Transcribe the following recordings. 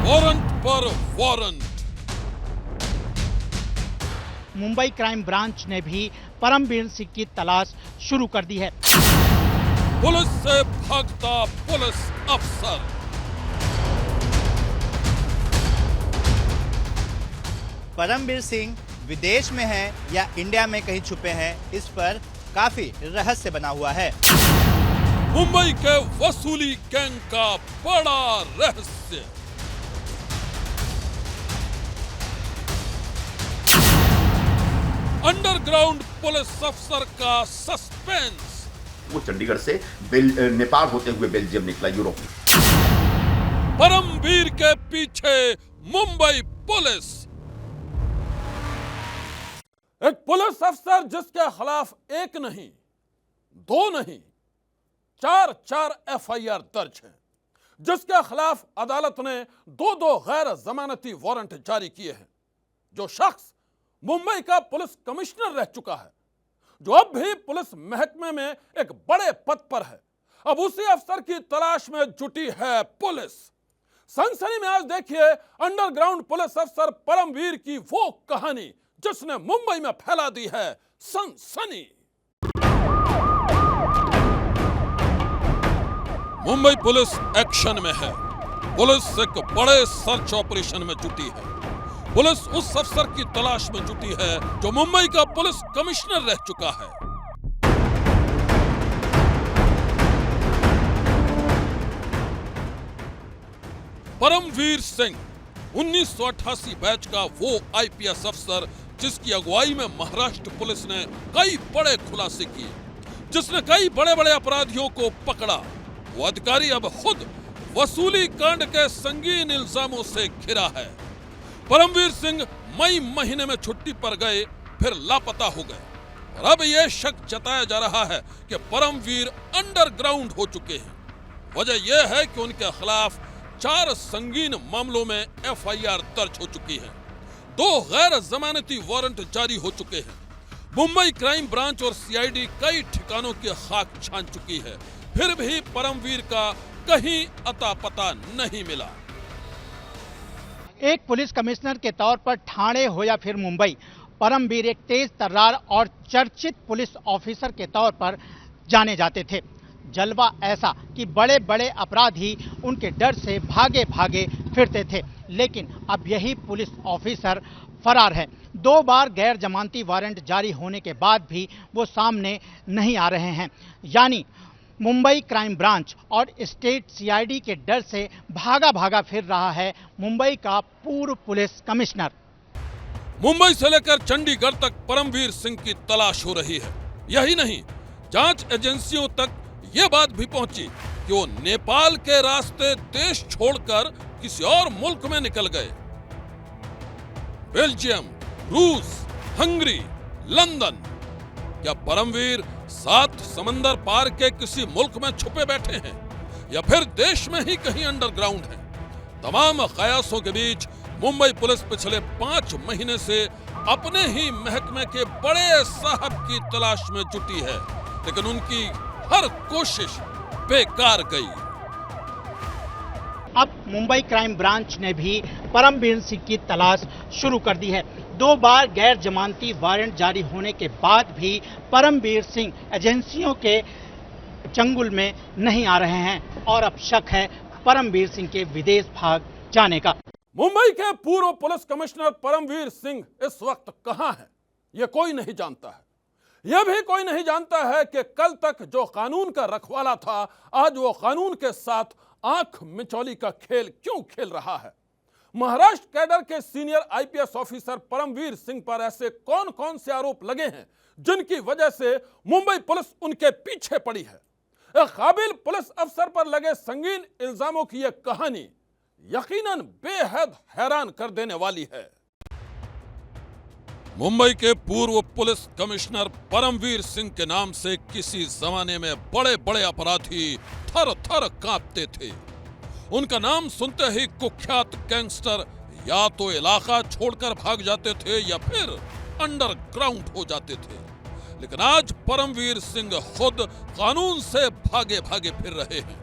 Warrant पर warrant. Mumbai crime branch ने भी परमवीर सिंह की तलाश शुरू कर दी है। पुलिस से भागता पुलिस अफसर। परमवीर सिंह विदेश में हैं या इंडिया में कहीं छुपे हैं, इस पर काफी रहस्य बना हुआ है। मुंबई के वसूली गैंग का बड़ा रहस्य। अंडरग्राउंड पुलिस अफसर का सस्पेंस। वो चंडीगढ़ से नेपाल होते हुए बेल्जियम निकला, यूरोप में। परमवीर के पीछे मुंबई पुलिस। एक पुलिस अफसर जिसके खिलाफ एक नहीं, दो नहीं, चार एफआईआर दर्ज है, जिसके खिलाफ अदालत ने दो गैर जमानती वारंट जारी किए हैं, जो शख्स मुंबई का पुलिस कमिश्नर रह चुका है, जो अब भी पुलिस महकमे में एक बड़े पद पर है, अब उसी अफसर की तलाश में जुटी है पुलिस। सनसनी में आज देखिए अंडरग्राउंड पुलिस अफसर परमवीर की वो कहानी जिसने मुंबई में फैला दी है सनसनी। मुंबई पुलिस एक्शन में है। पुलिस एक बड़े सर्च ऑपरेशन में जुटी है। पुलिस उस अफसर की तलाश में जुटी है जो मुंबई का पुलिस कमिश्नर रह चुका है। परमवीर सिंह 1988 बैच का वो आईपीएस अफसर जिसकी अगुवाई में महाराष्ट्र पुलिस ने कई बड़े खुलासे किए, जिसने कई बड़े बड़े अपराधियों को पकड़ा। वो अधिकारी अब खुद वसूली कांड के संगीन इल्जामों से घिरा है। परमवीर सिंह मई महीने में छुट्टी पर गए, फिर लापता हो गए और अब यह शक जताया जा रहा है कि परमवीर अंडरग्राउंड हो चुके हैं। वजह यह है कि उनके खिलाफ 4 संगीन मामलों में एफआईआर दर्ज हो चुकी है, 2 गैर जमानती वारंट जारी हो चुके हैं। मुंबई क्राइम ब्रांच और सीआईडी कई ठिकानों की खाक छान चुकी है, फिर भी परमवीर का कहीं अता पता नहीं मिला। एक पुलिस कमिश्नर के तौर पर ठाणे हो या फिर मुंबई, परमवीर एक तेज तर्रार और चर्चित पुलिस ऑफिसर के तौर पर जाने जाते थे। जलवा ऐसा कि बड़े बड़े अपराधी उनके डर से भागे भागे फिरते थे, लेकिन अब यही पुलिस ऑफिसर फरार है। 2 बार गैर जमानती वारंट जारी होने के बाद भी वो सामने नहीं आ रहे हैं। यानी मुंबई क्राइम ब्रांच और स्टेट सीआईडी के डर से भागा भागा फिर रहा है मुंबई का पूर्व पुलिस कमिश्नर। मुंबई से लेकर चंडीगढ़ तक परमवीर सिंह की तलाश हो रही है। यही नहीं, जांच एजेंसियों तक यह बात भी पहुंची कि वो नेपाल के रास्ते देश छोड़कर किसी और मुल्क में निकल गए। बेल्जियम, रूस, हंगरी, लंदन। क्या परमवीर 7 समंदर पार के किसी मुल्क में छुपे बैठे हैं या फिर देश में ही कहीं अंडरग्राउंड है? तमाम कयासों के बीच मुंबई पुलिस पिछले 5 महीने से अपने ही महकमे के बड़े साहब की तलाश में जुटी है, लेकिन उनकी हर कोशिश बेकार गई। अब मुंबई क्राइम ब्रांच ने भी परमवीर सिंह की तलाश शुरू कर दी है। 2 बार गैर जमानती वारंट जारी होने के बाद भी परमवीर सिंह एजेंसियों के चंगुल में नहीं आ रहे हैं और अब शक है परमवीर सिंह के विदेश भाग जाने का। मुंबई के पूर्व पुलिस कमिश्नर परमवीर सिंह इस वक्त कहां है, यह कोई नहीं जानता है। यह भी कोई नहीं जानता है कि कल तक जो कानून का रखवाला था, आज वो कानून के साथ आंख मिचौली का खेल क्यों खेल रहा है। महाराष्ट्र कैडर के senior IPS officer Paramvir Singh पर ऐसे कौन कौन से आरोप लगे हैं जिनकी वजह से मुंबई पुलिस उनके पीछे पड़ी है। एक काबिल पुलिस अफसर पर लगे संगीन इल्जामों की यह कहानी यकीनन बेहद हैरान कर देने वाली है। मुंबई के पूर्व पुलिस कमिश्नर परमवीर सिंह के नाम से किसी जमाने में बड़े बड़े अपराधी थर थर कांपते थे। उनका नाम सुनते ही कुख्यात गैंगस्टर या तो इलाका छोड़कर भाग जाते थे या फिर अंडरग्राउंड हो जाते थे। लेकिन आज परमवीर सिंह खुद कानून से भागे भागे फिर रहे हैं।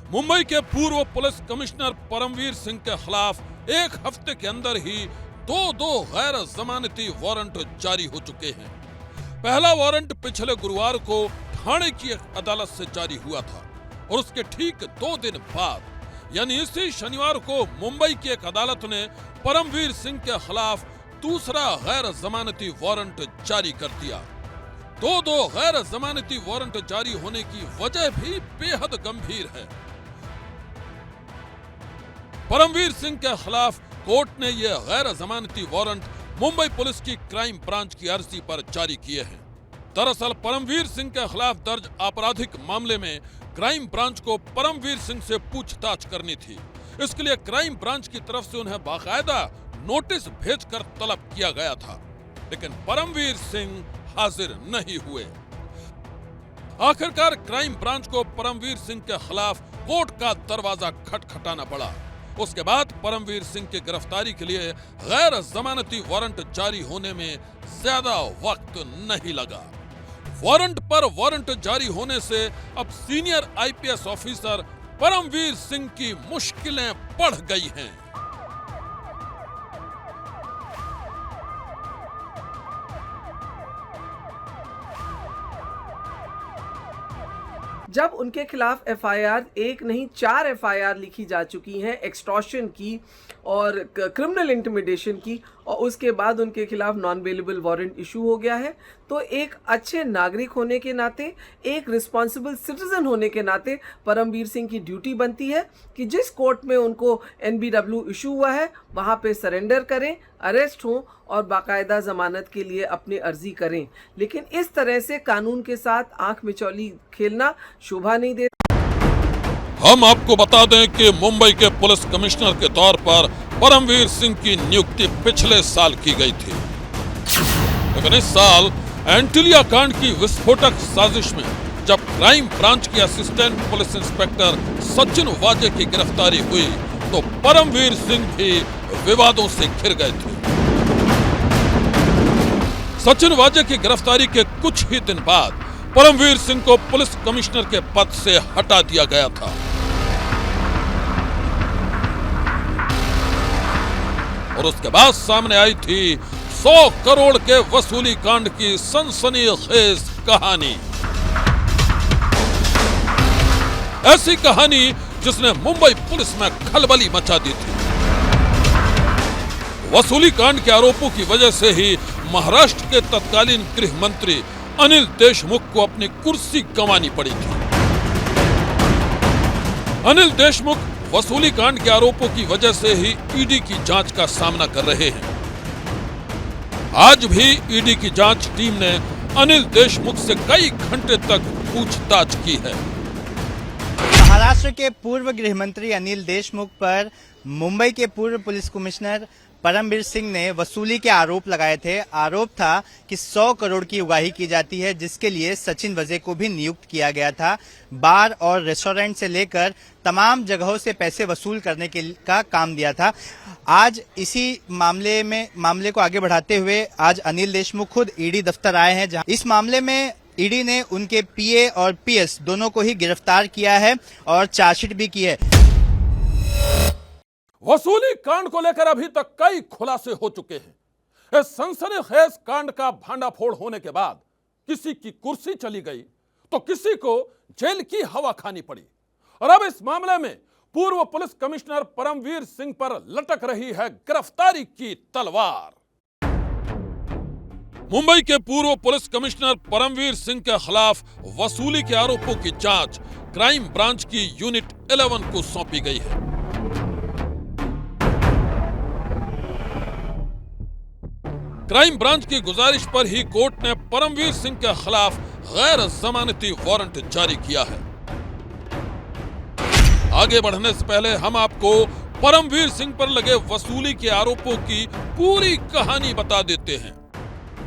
मुंबई के पूर्व पुलिस कमिश्नर परमवीर सिंह के खिलाफ एक हफ्ते के अंदर ही दो गैर जमानती वारंट जारी हो चुके हैं। पहला वारंट पिछले गुरुवार को ठाणे की एक अदालत से जारी हुआ था और उसके ठीक 2 दिन बाद यानी इसी शनिवार को मुंबई की एक अदालत ने परमवीर सिंह के खिलाफ दूसरा गैर जमानती वारंट जारी कर दिया। दो गैर जमानती वारंट जारी होने की वजह भी बेहद गंभीर है। परमवीर सिंह के खिलाफ कोर्ट ने यह गैर जमानती वारंट मुंबई पुलिस की क्राइम ब्रांच की अर्जी पर जारी किए हैं। दरअसल परमवीर सिंह के खिलाफ दर्ज आपराधिक मामले में क्राइम ब्रांच को परमवीर सिंह से पूछताछ करनी थी। इसके लिए क्राइम ब्रांच की तरफ से उन्हें बाकायदा नोटिस भेजकर तलब किया गया था, लेकिन परमवीर सिंह हाजिर नहीं हुए। आखिरकार क्राइम ब्रांच को परमवीर सिंह के खिलाफ कोर्ट का दरवाजा खटखटाना पड़ा। उसके बाद परमवीर सिंह की गिरफ्तारी के लिए गैर जमानती वारंट जारी होने में ज्यादा वक्त नहीं लगा। वारंट पर वारंट जारी होने से अब senior IPS officer Paramvir Singh की मुश्किलें बढ़ गई हैं। जब उनके खिलाफ एफआईआर 1 नहीं 4 एफआईआर लिखी जा चुकी हैं एक्सटॉर्शन की और क्रिमिनल इंटिमिडेशन की, और उसके बाद उनके खिलाफ नॉन बेलेबल वारंट इशू हो गया है, तो एक अच्छे नागरिक होने के नाते, एक रिस्पॉन्सिबल सिटीजन होने के नाते परमवीर सिंह की ड्यूटी बनती है कि जिस कोर्ट में उनको एनबीडब्ल्यू इशू हुआ है वहाँ पे सरेंडर करें, अरेस्ट हों और बाकायदा जमानत के लिए अपनी अर्जी करें। लेकिन इस तरह से कानून के साथ आंख मिचौली खेलना शोभा नहीं देता। हम आपको बता दें कि मुंबई के पुलिस कमिश्नर के तौर पर परमवीर सिंह की नियुक्ति पिछले साल की गई थी, लेकिन इस साल एंटिलिया कांड की विस्फोटक साजिश में जब क्राइम ब्रांच के असिस्टेंट पुलिस इंस्पेक्टर सचिन वाजे की गिरफ्तारी हुई तो परमवीर सिंह भी विवादों से घिर गए थे। सचिन वाजे की गिरफ्तारी के कुछ ही दिन बाद परमवीर सिंह को पुलिस कमिश्नर के पद से हटा दिया गया था। और उसके बाद सामने आई थी 100 करोड़ के वसूली कांड की सनसनीखेज कहानी। ऐसी कहानी जिसने मुंबई पुलिस में खलबली मचा दी थी। वसूली कांड के आरोपों की वजह से ही महाराष्ट्र के तत्कालीन गृह मंत्री अनिल देशमुख को अपनी कुर्सी गंवानी पड़ी थी। अनिल देशमुख वसूली कांड के आरोपों की वजह से ही ईडी की जांच का सामना कर रहे हैं। आज भी ईडी की जांच टीम ने अनिल देशमुख से कई घंटे तक पूछताछ की है। महाराष्ट्र के पूर्व गृह मंत्री अनिल देशमुख पर मुंबई के पूर्व पुलिस कमिश्नर परमवीर सिंह ने वसूली के आरोप लगाए थे। आरोप था कि 100 करोड़ की उगाही की जाती है, जिसके लिए सचिन वाजे को भी नियुक्त किया गया था। बार और रेस्टोरेंट से लेकर तमाम जगहों से पैसे वसूल करने का काम दिया था। आज इसी मामले को आगे बढ़ाते हुए आज अनिल देशमुख खुद ईडी दफ्तर आए हैं, जहां इस मामले में ईडी ने उनके पीए और पीएस दोनों को ही गिरफ्तार किया है और चार्जशीट भी की है। वसूली कांड को लेकर अभी तक कई खुलासे हो चुके हैं। इस सनसनीखेज कांड का भांडाफोड़ होने के बाद किसी की कुर्सी चली गई तो किसी को जेल की हवा खानी पड़ी, और अब इस मामले में पूर्व पुलिस कमिश्नर परमवीर सिंह पर लटक रही है गिरफ्तारी की तलवार। मुंबई के पूर्व पुलिस कमिश्नर परमवीर सिंह के खिलाफ वसूली के आरोपों की जांच क्राइम ब्रांच की यूनिट 11 को सौंपी गई है। क्राइम ब्रांच की गुजारिश पर ही कोर्ट ने परमवीर सिंह के खिलाफ गैर जमानती वारंट जारी किया है। आगे बढ़ने से पहले हम आपको परमवीर सिंह पर लगे वसूली के आरोपों की पूरी कहानी बता देते हैं।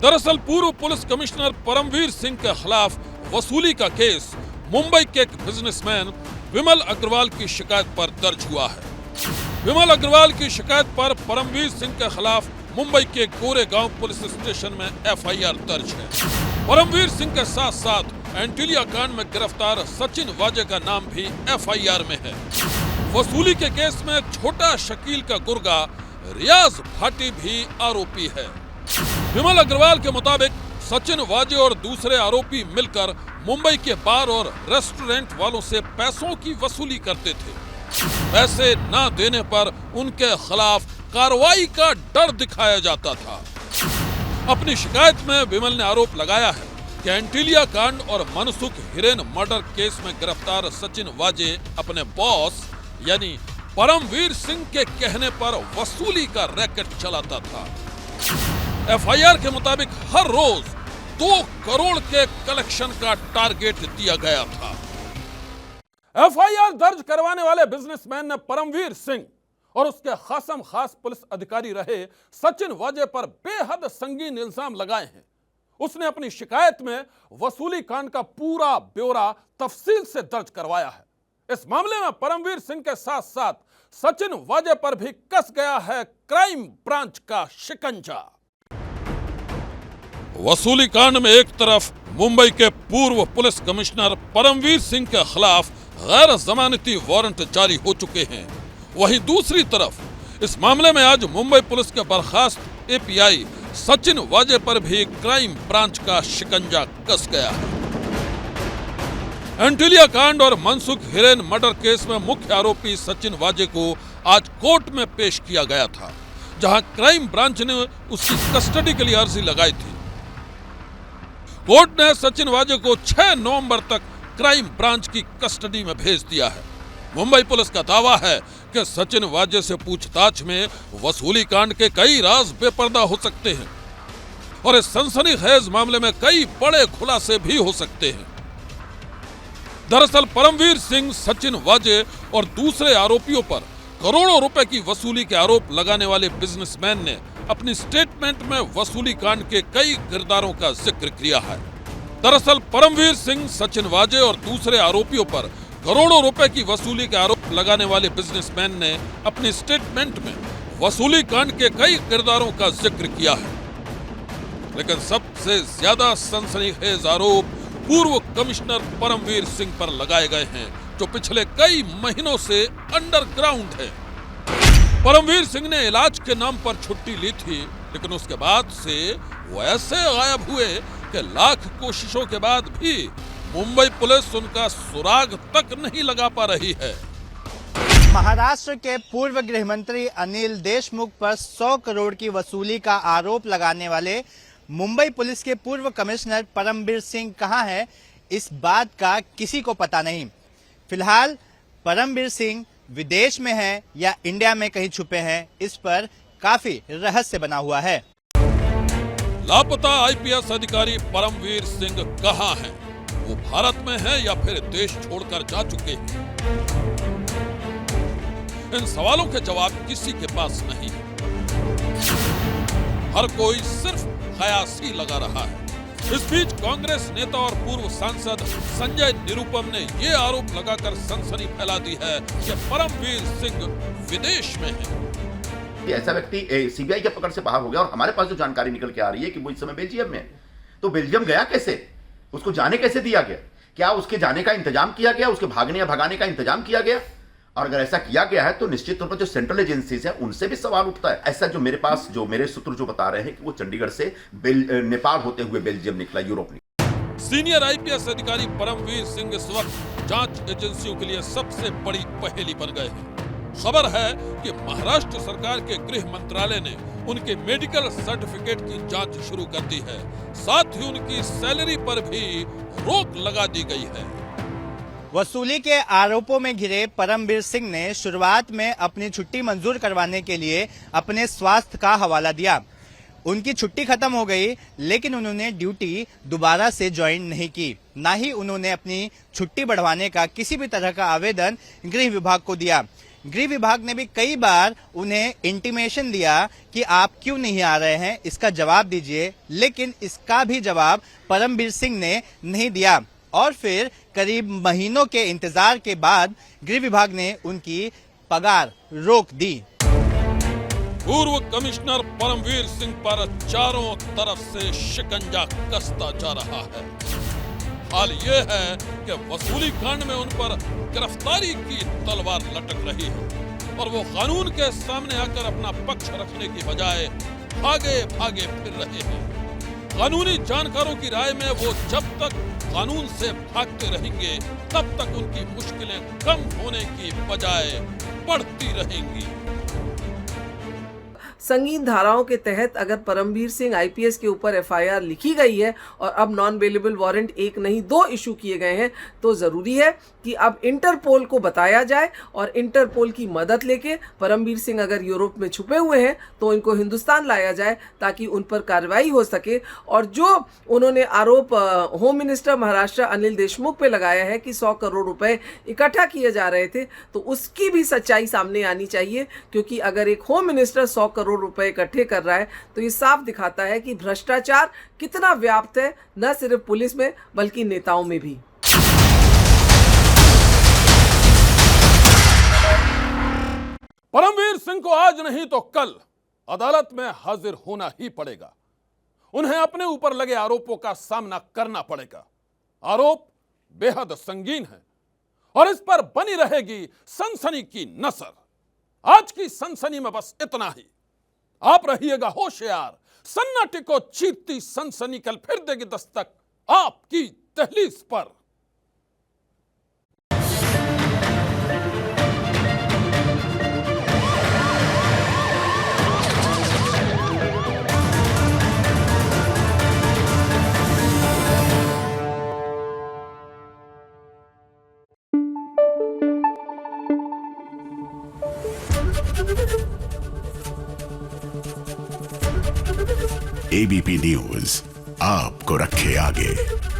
दरअसल पूर्व पुलिस कमिश्नर परमवीर सिंह के खिलाफ वसूली का केस मुंबई के एक बिजनेसमैन विमल अग्रवाल की शिकायत पर दर्ज हुआ है। विमल अग्रवाल की शिकायत पर परमवीर सिंह के खिलाफ मुंबई के गोरेगांव पुलिस स्टेशन में एफआईआर दर्ज है। परमवीर सिंह के साथ साथ एंटीलिया कांड में गिरफ्तार सचिन वाजे का नाम भी एफआईआर में है। वसूली के केस में छोटा शकील का गुर्गा रियाज भाटी भी आरोपी है। विमल अग्रवाल के मुताबिक सचिन वाजे और दूसरे आरोपी मिलकर मुंबई के बार और रेस्टोरेंट वालों से पैसों की वसूली करते थे। पैसे न देने पर उनके खिलाफ कार्रवाई का डर दिखाया जाता था। अपनी शिकायत में विमल ने आरोप लगाया है कि एंटीलिया कांड और मनसुख हिरेन मर्डर केस में गिरफ्तार सचिन वाजे अपने बॉस यानी परमवीर सिंह के कहने पर वसूली का रैकेट चलाता था। एफआईआर के मुताबिक हर रोज 2 करोड़ के कलेक्शन का टारगेट दिया गया था। एफआईआर दर्ज करवाने वाले बिजनेसमैन ने परमवीर सिंह और उसके खासम खास पुलिस अधिकारी रहे सचिन वाजे पर बेहद संगीन इल्जाम लगाए हैं। उसने अपनी शिकायत में वसूली कांड का पूरा ब्यौरा तफसील से दर्ज करवाया है। इस मामले में परमवीर सिंह के साथ साथ सचिन वाजे पर भी कस गया है क्राइम ब्रांच का शिकंजा। वसूली कांड में एक तरफ मुंबई के पूर्व पुलिस कमिश्नर परमवीर सिंह के खिलाफ गैर जमानती वारंट जारी हो चुके हैं, वहीं दूसरी तरफ इस मामले में आज मुंबई पुलिस के बर्खास्त एपीआई सचिन वाजे पर भी क्राइम ब्रांच का शिकंजा कस गया है। एंटीलिया कांड और मनसुख हिरेन मर्डर केस में मुख्य आरोपी सचिन वाजे को आज कोर्ट में पेश किया गया था, जहां क्राइम ब्रांच ने उसकी कस्टडी के लिए अर्जी लगाई थी। कोर्ट ने सचिन वाजे को 6 नवंबर तक क्राइम ब्रांच की कस्टडी में भेज दिया है। मुंबई पुलिस का दावा है कि सचिन वाजे से पूछताछ में वसूली कांड के कई राज बेपर्दा हो सकते हैं और इस सनसनीखेज मामले में कई बड़े खुलासे भी हो सकते हैं। दरअसल परमवीर सिंह, सचिन वाजे और दूसरे आरोपियों पर करोड़ों रुपए की वसूली के आरोप लगाने वाले बिजनेसमैन ने अपनी स्टेटमेंट में वसूली कांड के कई किरदारों का जिक्र किया है। दरअसल परमवीर सिंह, सचिन वाजे और दूसरे आरोपियों पर करोड़ों रुपए की वसूली के आरोप लगाने वाले बिजनेसमैन ने अपनी स्टेटमेंट में वसूली कांड के कई किरदारों का जिक्र किया है। लेकिन सबसे ज्यादा सनसनीखेज आरोप पूर्व कमिश्नर परमवीर सिंह पर लगाए गए हैं, जो पिछले कई महीनों से अंडरग्राउंड है। परमवीर सिंह ने इलाज के नाम पर छुट्टी ली थी, लेकिन उसके बाद से वो ऐसे गायब हुए कि लाख कोशिशों के बाद भी मुंबई पुलिस उनका सुराग तक नहीं लगा पा रही है। महाराष्ट्र के पूर्व गृह मंत्री अनिल देशमुख पर 100 करोड़ की वसूली का आरोप लगाने वाले मुंबई पुलिस के पूर्व कमिश्नर परमवीर सिंह कहां है, इस बात का किसी को पता नहीं। फिलहाल परमवीर सिंह विदेश में हैं या इंडिया में कहीं छुपे हैं, इस पर काफी रहस्य बना हुआ है। लापता आईपीएस अधिकारी परमवीर सिंह कहां हैं? वो भारत में हैं या फिर देश छोड़कर जा चुके हैं? इन सवालों के जवाब किसी के पास नहीं है। हर कोई सिर्फ कयास ही लगा रहा है। इस बीच कांग्रेस नेता और पूर्व सांसद संजय निरुपम ने ये आरोप लगाकर सनसनी फैला दी है कि परमवीर सिंह विदेश में है। ऐसा व्यक्ति सीबीआई के पकड़ से बाहर हो गया और हमारे पास जो जानकारी निकल के आ रही है कि वो इस समय बेल्जियम में है। तो बेल्जियम गया कैसे? उसको जाने कैसे दिया गया? क्या उसके जाने का इंतजाम किया गया? उसके भागने या भगाने का इंतजाम किया गया? और अगर ऐसा किया गया है तो निश्चित तौर पर जो सेंट्रल एजेंसीज है उनसे भी सवाल उठता है। ऐसा जो मेरे पास जो मेरे सूत्र जो बता रहे हैं कि वो चंडीगढ़ से नेपाल होते हुए बेल्जियम निकला, यूरोप निकला। सीनियर आईपीएस अधिकारी परमवीर सिंह इस वक्त जांच एजेंसियों के लिए सबसे बड़ी पहेली बन गए हैं। खबर है कि महाराष्ट्र सरकार के गृह मंत्रालय ने उनके मेडिकल सर्टिफिकेट की जांच शुरू कर दी है। साथ ही उनकी सैलरी पर भी रोक लगा दी गई है। वसूली के आरोपों में घिरे परमवीर सिंह ने शुरुआत में अपनी छुट्टी मंजूर करवाने के लिए अपने स्वास्थ्य का हवाला दिया। उनकी छुट्टी खत्म हो गई, लेकिन उन्होंने ड्यूटी दोबारा से ज्वाइन नहीं की। न ही उन्होंने अपनी छुट्टी बढ़वाने का किसी भी तरह का आवेदन गृह विभाग को दिया। गृह विभाग ने भी कई बार उन्हें इंटीमेशन दिया कि आप क्यों नहीं आ रहे हैं, इसका जवाब दीजिए, लेकिन इसका भी जवाब परमवीर सिंह ने नहीं दिया। और फिर करीब महीनों के इंतजार के बाद गृह विभाग ने उनकी पगार रोक दी। पूर्व कमिश्नर परमवीर सिंह पर चारों तरफ से शिकंजा कसता जा रहा है। हाल ये है कि वसूली कांड में उन पर गिरफ्तारी की तलवार लटक रही है और वो कानून के सामने आकर अपना पक्ष रखने की बजाय भागे भागे फिर रहे हैं। कानूनी जानकारों की राय में वो जब तक कानून से भागते रहेंगे तब तक उनकी मुश्किलें कम होने की बजाय बढ़ती रहेंगी। संगीन धाराओं के तहत अगर परमवीर सिंह आईपीएस के ऊपर एफआईआर लिखी गई है और अब नॉन बेलेबल वारंट एक नहीं 2 इशू किए गए हैं, तो जरूरी है कि अब इंटरपोल को बताया जाए और इंटरपोल की मदद लेके परमवीर सिंह अगर यूरोप में छुपे हुए हैं तो इनको हिंदुस्तान लाया जाए ताकि उन पर कार्रवाई हो सके। और जो उन्होंने आरोप होम मिनिस्टर महाराष्ट्र अनिल देशमुख पे लगाया है कि 100 करोड़ रुपए इकट्ठा किए जा रहे थे, तो उसकी भी सच्चाई सामने आनी चाहिए, क्योंकि अगर एक होम मिनिस्टर 100 करोड़ रुपए इकट्ठे कर रहा है तो ये साफ दिखाता है कि भ्रष्टाचार कितना व्याप्त है, न सिर्फ पुलिस में बल्कि नेताओं में भी। परमवीर सिंह को आज नहीं तो कल अदालत में हाजिर होना ही पड़ेगा। उन्हें अपने ऊपर लगे आरोपों का सामना करना पड़ेगा। आरोप बेहद संगीन है और इस पर बनी रहेगी सनसनी की नसर। आज की सनसनी में बस इतना ही। आप रहिएगा होशियार, सन्नाटे को चीरती सनसनी कल फिर देगी दस्तक आपकी दहलीज पर। एबीपी न्यूज आपको रखे आगे।